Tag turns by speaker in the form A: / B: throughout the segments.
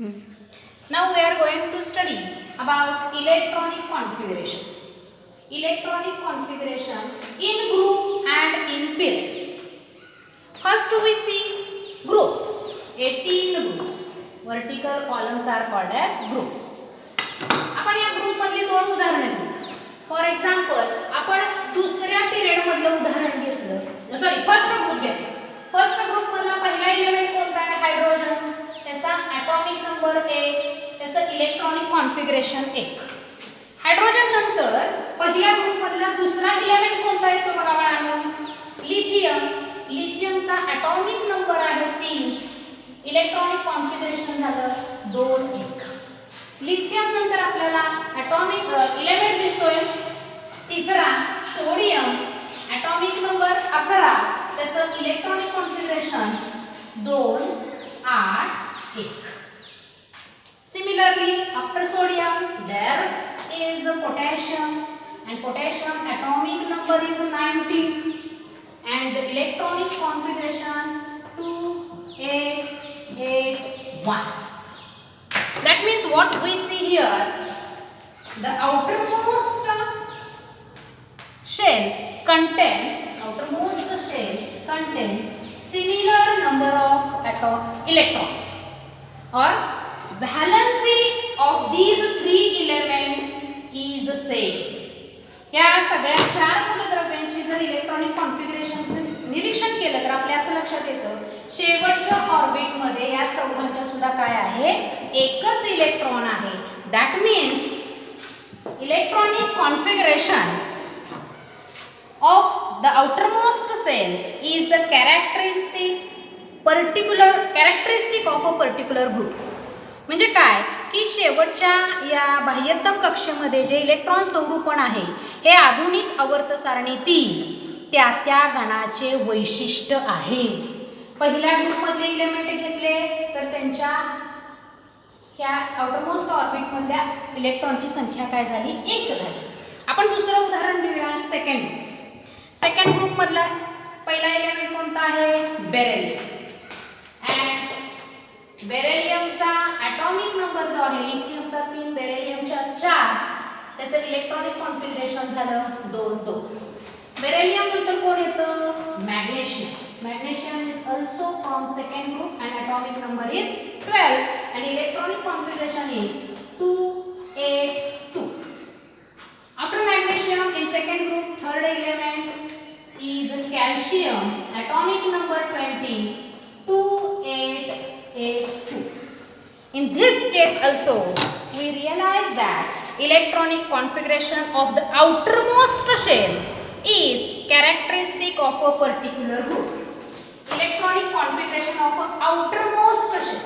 A: Now we are going to study about electronic configuration. Electronic configuration in group and in pair. First we see groups. 18 groups. Vertical columns are called as groups. आपण या group मधली दोन उदाहरणे घेऊ. For example आपण दुसऱ्या period मधलं उदाहरण घेतलं. सॉरी फर्स्ट ग्रुप घेतलं. फर्स्ट ग्रुप मधला पहिला एलिमेंट कोणता आहे? हायड्रोजन. त्याचा ॲटॉमिक नंबर 1, त्याचं इलेक्ट्रॉनिक कॉन्फिगरेशन 1. हायड्रोजन नंतर पहिल्या ग्रुप मधला दुसरा एलिमेंट कोणता आहे तो बघा बाळांनो. लिथियम. लिथियमचा ॲटॉमिक नंबर आहे 3. इलेक्ट्रॉनिक कॉन्फिगरेशन झालं 2, 1. लिथियम नंतर आपल्याला ॲटॉमिक एलिमेंट दिसतोय तिसरा सोडियम. ॲटॉमिक नंबर 11, त्याचं electronic configuration 2, 8, 1. Similarly, after sodium there is potassium, and potassium atomic number is 19 and the electronic configuration 2, 8, 8, 1. That means what we see here, the outermost shell contains similar number of electrons, or valency of these 3 elements is same. या सगळ्या 4 मूलद्रव्यांची जर electronic कॉन्फिगरेशनचं निरीक्षण केलं तर आपल्या असं लक्षात येतं शेवटच्या ऑर्बिट मध्ये या चौघांच्या सुद्धा काय आहे? एकच इलेक्ट्रॉन आहे. That means electronic configuration of the outermost shell is the characteristic of a particular group. म्हणजे काय की शेवटच्या या बाह्यतम कक्षेमध्ये जे इलेक्ट्रॉन संरूपण आहे हे आधुनिक आवर्त सारणीतील त्या गणाचे वैशिष्ट्य आहे. पहिल्या ग्रुपमधले इलेमेंट घेतले तर त्यांच्या ह्या आउटरमोस्ट ऑर्बिटमधल्या इलेक्ट्रॉनची संख्या काय झाली? 1 झाली. आपण दुसरं उदाहरण घेऊया. सेकंड ग्रुपमधला पहिला एलिमेंट कोणता आहे? बेरिलियम. अँड बेरिलियमचा ॲटॉमिक नंबर जो आहे लिथियमचा 3, बेरिलियमचा 4, त्याचं इलेक्ट्रॉनिक कॉन्फिगरेशन झालं 2, 2. बेरिलियम नंतर कोण येतं? Magnesium. Magnesium is also from second group and atomic number is 12 and electronic configuration is 2, 8, 2. After magnesium in second group, third element is calcium. Atomic number 20, 2, 8, 8, 2. In this case also we realize that electronic configuration of the outermost shell is characteristic of a particular group. Electronic configuration of a outermost shell.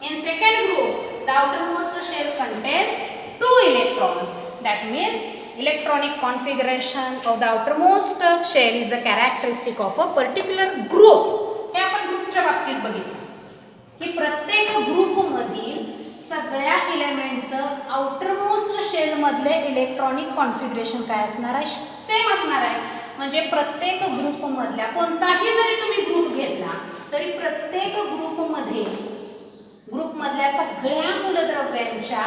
A: In second group, the outermost shell contains 2 electrons. That means electronic configuration of the outermost shell is a characteristic of a particular group. हे आपण ग्रुपच्या बाबतीत बघितलं की प्रत्येक group मधील सगळ्या एलिमेंटचं outermost shell मधले इलेक्ट्रॉनिक कॉन्फिगरेशन काय असणार आहे? सेम असणार आहे. म्हणजे प्रत्येक ग्रुप मधल्या कोणताही जरी तुम्ही ग्रुप घेतला तरी प्रत्येक ग्रुप मधल्या सगळ्या मूलद्रव्यांच्या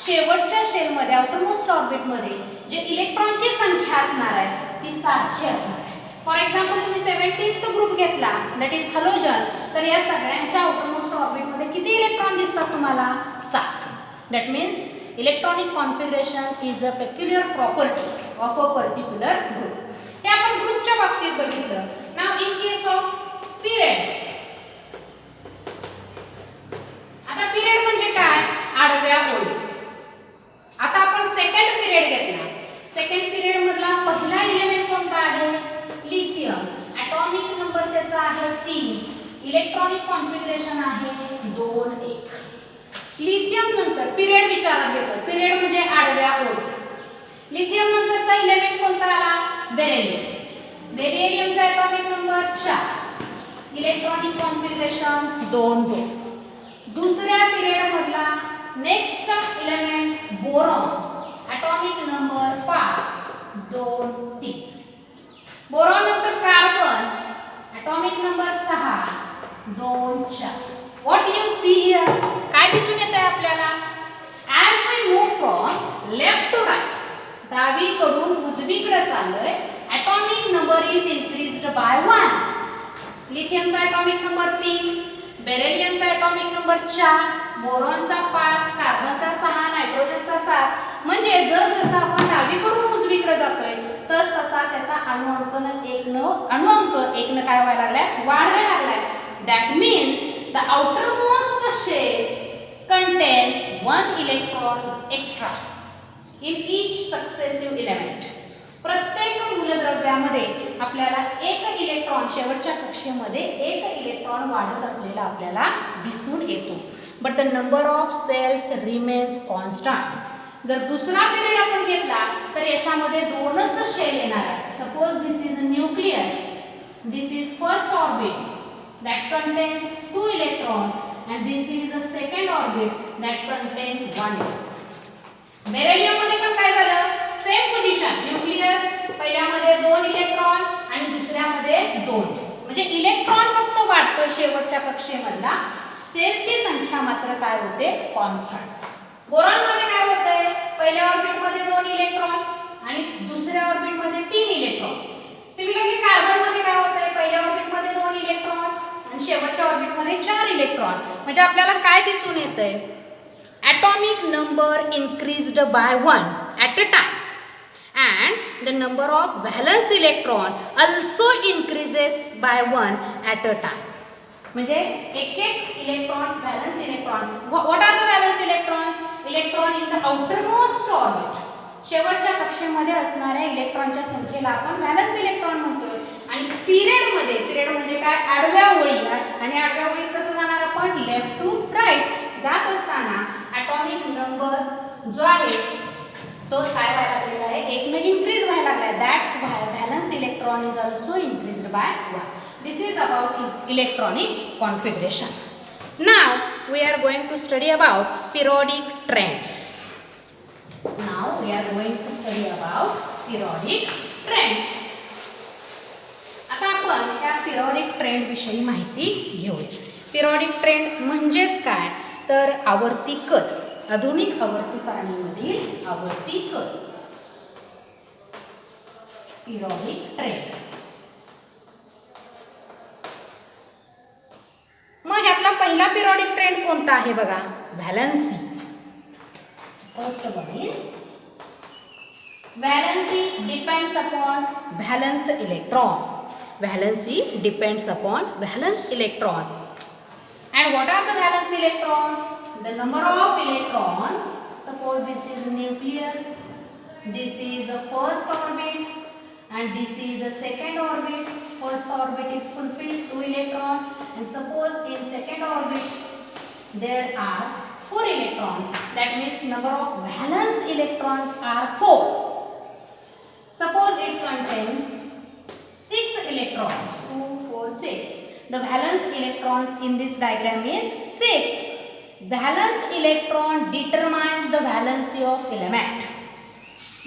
A: शेवटच्या शेलमध्ये आउटरमोस्ट ऑर्बिटमध्ये जे इलेक्ट्रॉनची संख्या असणार आहे ती सारखी असणार आहे. फॉर एक्झाम्पल तुम्ही 17th ग्रुप घेतला दॅट इज हॅलोजन, तर या सगळ्यांच्या आउटरमोस्ट ऑर्बिटमध्ये किती इलेक्ट्रॉन दिसतात तुम्हाला? 7. That means electronic configuration is a peculiar property of a particular group. हे आपण ग्रुपच्या बाबतीत बघितलं. नाव इन केस ऑफ पिरियड्स. आता पिरियड म्हणजे काय? आडव्या ओळी. आता आपण सेकंड पिरियड घेतला. सेकंड पिरियड मधला पहिला एलिमेंट कोणता आहे? लिथियम. ॲटॉमिक नंबर त्याचा आहे 3. इलेक्ट्रॉनिक कॉन्फिगरेशन आहे 2, 1. लिथियम नंतर पिरियड विचारात घेतो. पिरियड म्हणजे आडव्या ओळी. लिथियम नंतरचा एलिमेंट कोणता आला? बेरिलियम. बेरिलियमचा ॲटॉमिक नंबर 4. Electronic configuration 2, 2. दुसऱ्या पिरियड मधला next element boron. Atomic number 5, 2, 3. Boron नंतर carbon. Atomic number 6, 2, 4. What you see here? काय दिसून लेफ्ट टू राईट, डावीकडून उजवीकडे चाललोय. Atomic number is increased by 1. लिथियमचा ॲटॉमिक नंबर 3, बेरिलियमचा ॲटॉमिक नंबर 4, बोरॉनचा 5, कार्बनचा 6, नायट्रोजनचा 7. म्हणजे जसं आपण डावीकडून उजवीकडे जातोय तसा त्याचा अणुअंक एकनं काय व्हायला लागलाय, वाढायला लागलाय. That means the outermost shell contains 1 electron extra in each successive element. प्रत्येक मूलद्रव्यामध्ये आपल्याला एक इलेक्ट्रॉन, शेवटच्या कक्षेमध्ये एक इलेक्ट्रॉन वाढत असलेला आपल्याला दिसून येतो. But the number of shells remains constant. जर दुसरा पिरियड आपण घेतला तर याच्यामध्ये दोनच शेल येणार आहे. Suppose this is a nucleus, this is first orbit that contains 2 electron and this is a second orbit that contains 1 electron. Beryllium मध्ये पण काय झालं, सेम पोझिशन, न्यूक्लियस पहिल्यामध्ये 2 इलेक्ट्रॉन आणि दुसऱ्यामध्ये 2. म्हणजे इलेक्ट्रॉन फक्त वाढतो शेवटच्या कक्षेमधला, सेलची संख्या मात्र काय होते, कॉन्स्टंट. बोरॉन मध्ये काय होतंय, पहिल्या ऑर्बिट मध्ये 2 इलेक्ट्रॉन आणि दुसऱ्या ऑर्बिट मध्ये 3 इलेक्ट्रॉन. सिमिलरली कार्बन मध्ये काय होतंय, पहिल्या ऑर्बिट मध्ये 2 इलेक्ट्रॉन आणि शेवटच्या ऑर्बिट मध्ये 4 इलेक्ट्रॉन. म्हणजे आपल्याला काय दिसून येतंय, atomic number increased by 1 at a time and the number of valence electron also increases by 1 at a time. म्हणजे एक electron, valence electron. What are the valence electrons? Electron in the outermost orbit. शेवटच्या कक्षेमध्ये असणाऱ्या इलेक्ट्रॉनच्या संख्येला आपण valence electron म्हणतोय. आणि पिरियड म्हणजे काय, आडव्या ओळी. आणि आडव्या ओळीत कसं जाणार आपण, लेफ्ट टू राईट जात असताना ॲटॉमिक नंबर जो आहे तो काय व्हायला लागलेला आहे, एकनं इन्क्रीज व्हायला लागलाय. That's why valence electron is also increased by 1. This is about electronic configuration. Now we are going to study about periodic trends. आता आपण त्या पिरियडिक ट्रेंड विषयी माहिती घेऊया. पिरियडिक ट्रेंड म्हणजेच काय, तर आवर्ती कर, आधुनिक आवर्ती सारणीमधील आवर्ती कर, पिरियडिक ट्रेंड. मग ह्यातला पहिला पिरियडिक ट्रेंड कोणता आहे बघा, valency. First one is valency depends upon valence electron. Valency depends upon valence electron. And what are the valence electron? The number of electrons. Suppose this is nucleus, this is a first orbit, and this is a second orbit. First orbit is fulfilled 2 electron, and suppose in second orbit there are 4 electrons. That means number of valence electrons are 4. Suppose it contains 6 electrons, 2, 4, 6. The valence electrons in this diagram is 6. Valence electron determines the valency of element.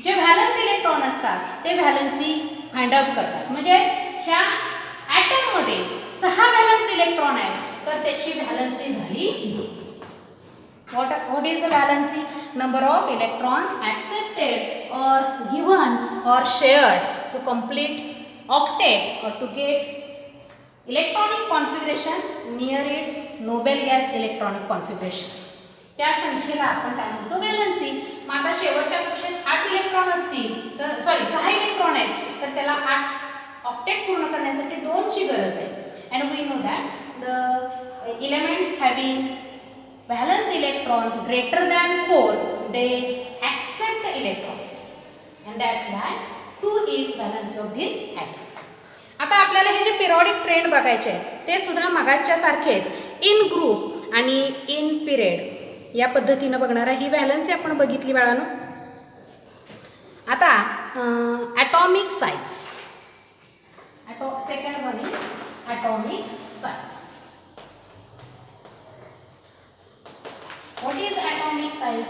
A: जे valence electron असतात ते valency find out करतात. म्हणजे ह्या atom मध्ये 6 valence electron आहेत तर त्याची valency झाली 2. What is the valency? Number of electrons accepted or given or shared to complete octet or to get electronic configuration near its noble gas electronic configuration. त्या संख्येला आपण काय म्हणतो, व्हॅलन्सी. मग आता शेवटच्या कक्षेत 8 इलेक्ट्रॉन असतील तर 6 इलेक्ट्रॉन आहेत तर त्याला 8 ऑक्टेट पूर्ण करण्यासाठी 2 ची गरज आहे. And we know that the elements having valence electron greater than 4 they accept electron and that's why 2 is valence of this atom. आता आपल्याला हे जे पिरियडिक ट्रेंड बघायचे आहेत ते सुद्धा मगाच्या सारखेच इन ग्रुप आणि इन पिरियड या पद्धतीनं बघणार आहे. ही व्हॅलन्सी आपण बघितली बाळांनो. आता atomic size. Second one is atomic size. What is atomic size?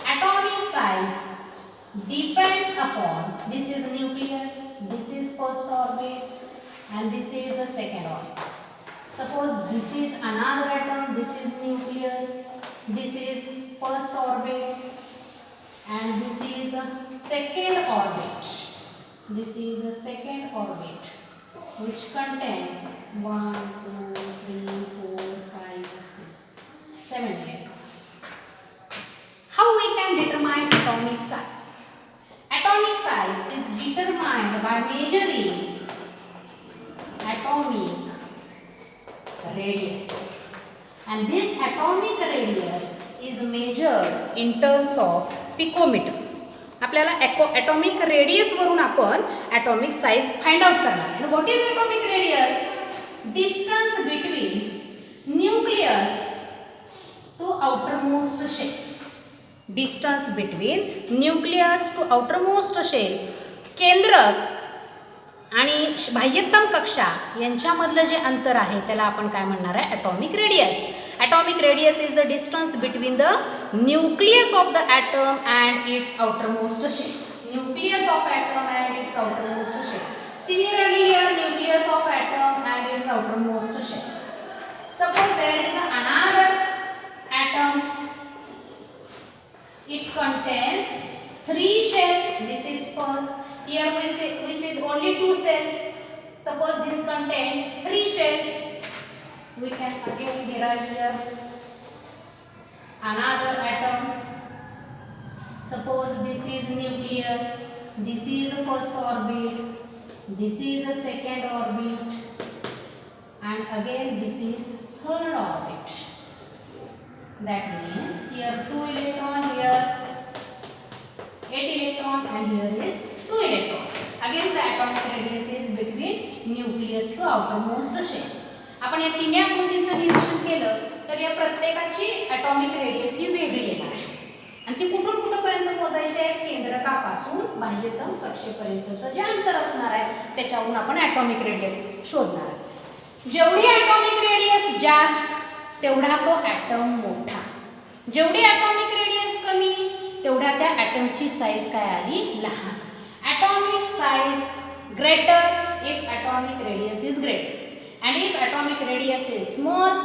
A: Atomic size depends upon, this is nucleus, this is first orbit, and this is a second orbit. Suppose this is another atom, this is nucleus, this is first orbit, and this is a second orbit. This is a second orbit which contains 1, 2, 3, 4, 5, 6, 7 electrons. How we can determine atomic size? Atomic size is determined by measuring atomic radius, and this atomic radius is measured in terms of picometer. आपल्याला atomic radius वरून आपण atomic size find out करणार. And what is atomic radius? Distance between nucleus to outermost shell. Distance between nucleus to outermost shell. केंद्रक आणि बाह्यतम कक्षा यांच्यामधलं जे अंतर आहे त्याला आपण काय म्हणणार आहे? Atomic radius. Atomic radius is the distance between the nucleus of the atom and its outermost shell. Nucleus of atom and its outermost shell. Similarly here nucleus of atom and its outermost shell. Suppose there is another atom. It contains 3 shells. This is first. Here we see only 2 cells. Suppose this contains 3 cells. We can again derive here another atom. Suppose this is nucleus. This is the first orbit. This is the second orbit. And again this is third orbit. That means here 2 electron, here 8 electron, and here is 2 electron. Again the atomic radius is between nucleus to outermost shell. आपण या तिन्ही आकृतींचं निरीक्षण केलं तर या प्रत्येकाची atomic radius ही वेगळी येणार आहे आणि ती कुठून कुठपर्यंत मोजायची आहे? केंद्रकापासून बाह्यतम कक्षेपर्यंतचं जे अंतर असणार आहे त्याच्यावरून आपण ॲटॉमिक रेडियस शोधणार आहे. जेवढी ॲटॉमिक रेडियस जास्त तेवढा तो ॲटम मोठा. जेवढी ॲटॉमिक रेडियस कमी तेवढ्या त्या ॲटमची साईज काय आली? लहान. Atomic size greater if atomic radius is greater, and if atomic radius is small